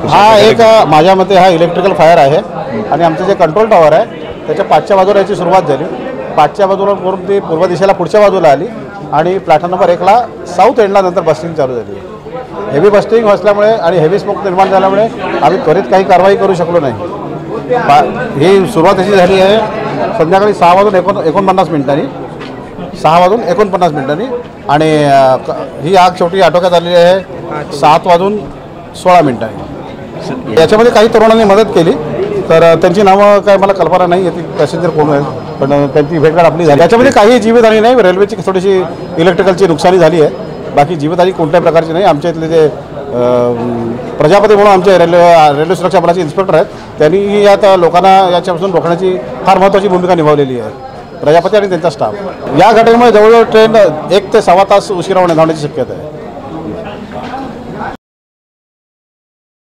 हा एक माझ्या मते हा इलेक्ट्रिकल फायर आहे आणि आमचं जे कंट्रोल टॉवर आहे त्याच्या पाचच्या बाजूला याची सुरुवात झाली. पाचच्या बाजूला करून ती पूर्व दिशेला पुढच्या बाजूला आली आणि प्लॅटफॉर्म नंबर 1ला साऊथ एंडला नंतर बस्टिंग चालू झाली. हेवी बस्टिंग असल्यामुळे आणि हेवी स्मोक निर्माण झाल्यामुळे आम्ही त्वरित काही कारवाई करू शकलो नाही. ही सुरुवात अशी झाली आहे संध्याकाळी 6:49 आणि ही आग शेवटी आटोक्यात आलेली आहे 7:16. याच्यामध्ये काही तरुणांनी मदत केली तर त्यांची नावं काय मला कल्पना नाही येते पॅसेंजर कोण आहेत, पण त्यांची भेटगाठ आपली झाली. याच्यामध्ये काही जीवितहानी नाही. रेल्वेची थोडीशी इलेक्ट्रिकलची नुकसानी झाली आहे, बाकी जीवितहानी कोणत्याही प्रकारची नाही. आमच्या इथले जे प्रजापती म्हणून आमचे रेल्वे सुरक्षा बलाचे इन्स्पेक्टर आहेत त्यांनी यात लोकांना याच्यापासून रोखण्याची फार महत्त्वाची भूमिका निभावलेली आहे. प्रजापती आणि त्यांचा स्टाफ. या घटनेमुळे जवळजवळ ट्रेन 1 ते 1.25 तास उशिरा होण्याची शक्यता आहे.